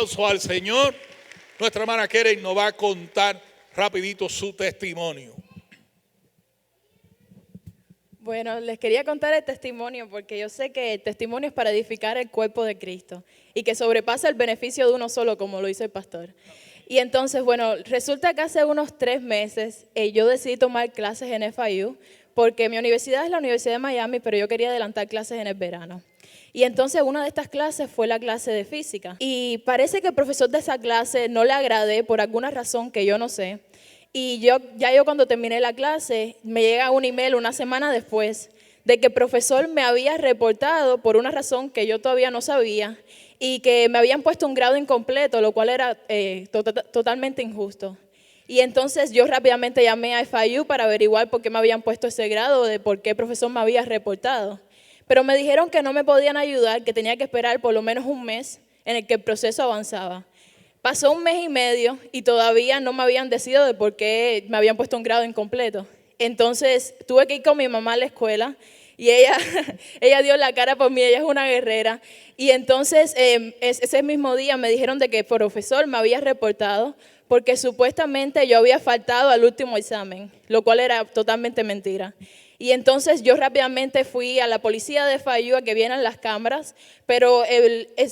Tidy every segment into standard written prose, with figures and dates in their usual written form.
aplauso al Señor. Nuestra hermana Keren nos va a contar rapidito su testimonio. Bueno, les quería contar el testimonio porque yo sé que el testimonio es para edificar el cuerpo de Cristo y que sobrepasa el beneficio de uno solo, como lo dice el pastor. Y entonces, bueno, resulta que hace unos 3 meses yo decidí tomar clases en FIU porque mi universidad es la Universidad de Miami, pero yo quería adelantar clases en el verano. Y entonces una de estas clases fue la clase de física. Y parece que el profesor de esa clase no le agradé por alguna razón que yo no sé. Y yo cuando terminé la clase, me llega un email una semana después de que el profesor me había reportado por una razón que yo todavía no sabía y que me habían puesto un grado incompleto, lo cual era totalmente injusto. Y entonces yo rápidamente llamé a FIU para averiguar por qué me habían puesto ese grado, de por qué el profesor me había reportado. Pero me dijeron que no me podían ayudar, que tenía que esperar por lo menos un mes en el que el proceso avanzaba. Pasó 1 mes y medio y todavía no me habían decidido de por qué me habían puesto un grado incompleto. Entonces tuve que ir con mi mamá a la escuela y ella dio la cara por mí, ella es una guerrera. Y entonces ese mismo día me dijeron de que el profesor me había reportado porque supuestamente yo había faltado al último examen, lo cual era totalmente mentira. Y entonces yo rápidamente fui a la policía de FIU a que vieran las cámaras, pero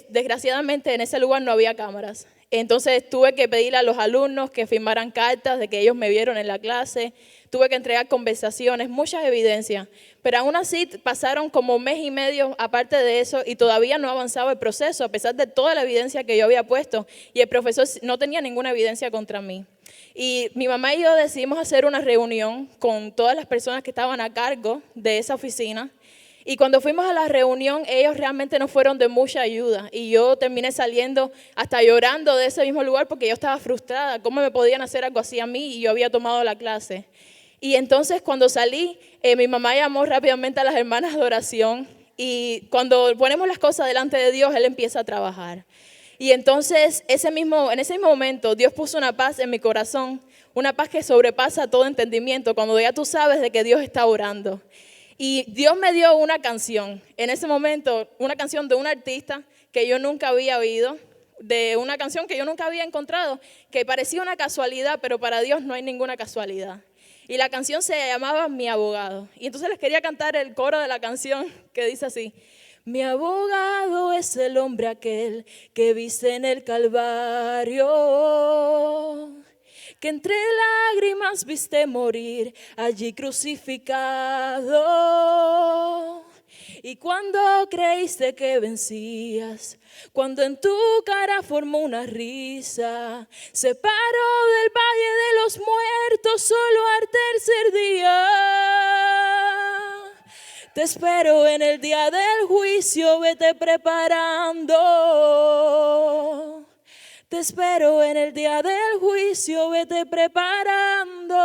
desgraciadamente en ese lugar no había cámaras. Entonces tuve que pedirle a los alumnos que firmaran cartas de que ellos me vieron en la clase, tuve que entregar conversaciones, muchas evidencias, pero aún así pasaron como 1 mes y medio aparte de eso y todavía no avanzaba el proceso a pesar de toda la evidencia que yo había puesto y el profesor no tenía ninguna evidencia contra mí. Y mi mamá y yo decidimos hacer una reunión con todas las personas que estaban a cargo de esa oficina. Y cuando fuimos a la reunión, ellos realmente no fueron de mucha ayuda. Y yo terminé saliendo hasta llorando de ese mismo lugar porque yo estaba frustrada. ¿Cómo me podían hacer algo así a mí? Y yo había tomado la clase. Y entonces cuando salí, mi mamá llamó rápidamente a las hermanas de oración. Y cuando ponemos las cosas delante de Dios, Él empieza a trabajar. Y entonces en ese mismo momento Dios puso una paz en mi corazón, una paz que sobrepasa todo entendimiento, cuando ya tú sabes de que Dios está orando. Y Dios me dio una canción, en ese momento, una canción de un artista que yo nunca había oído, de una canción que yo nunca había encontrado, que parecía una casualidad, pero para Dios no hay ninguna casualidad. Y la canción se llamaba Mi Abogado. Y entonces les quería cantar el coro de la canción que dice así: mi abogado es el hombre aquel que viste en el Calvario, que entre lágrimas viste morir allí crucificado. Y cuando creíste que vencías, cuando en tu cara formó una risa, se paró del valle de los muertos solo al tercer día. Te espero en el día del juicio, vete preparando. Te espero en el día del juicio, vete preparando.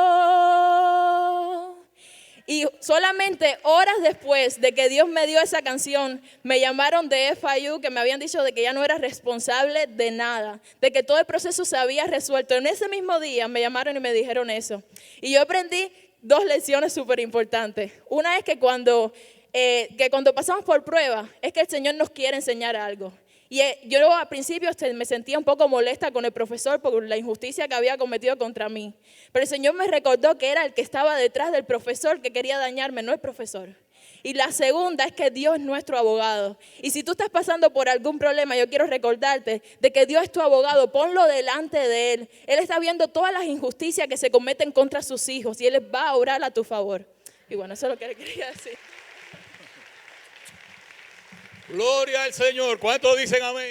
Y solamente horas después de que Dios me dio esa canción, me llamaron de FIU que me habían dicho de que ya no era responsable de nada, de que todo el proceso se había resuelto. En ese mismo día me llamaron y me dijeron eso. Y yo aprendí 2 lecciones súper importantes. Una es que cuando pasamos por pruebas, es que el Señor nos quiere enseñar algo. Y yo al principio me sentía un poco molesta con el profesor por la injusticia que había cometido contra mí. Pero el Señor me recordó que era el que estaba detrás del profesor que quería dañarme, no el profesor. Y la segunda es que Dios es nuestro abogado. Y si tú estás pasando por algún problema, yo quiero recordarte de que Dios es tu abogado. Ponlo delante de Él. Él está viendo todas las injusticias que se cometen contra sus hijos y Él va a orar a tu favor. Y bueno, eso es lo que le quería decir. Gloria al Señor. ¿Cuántos dicen amén?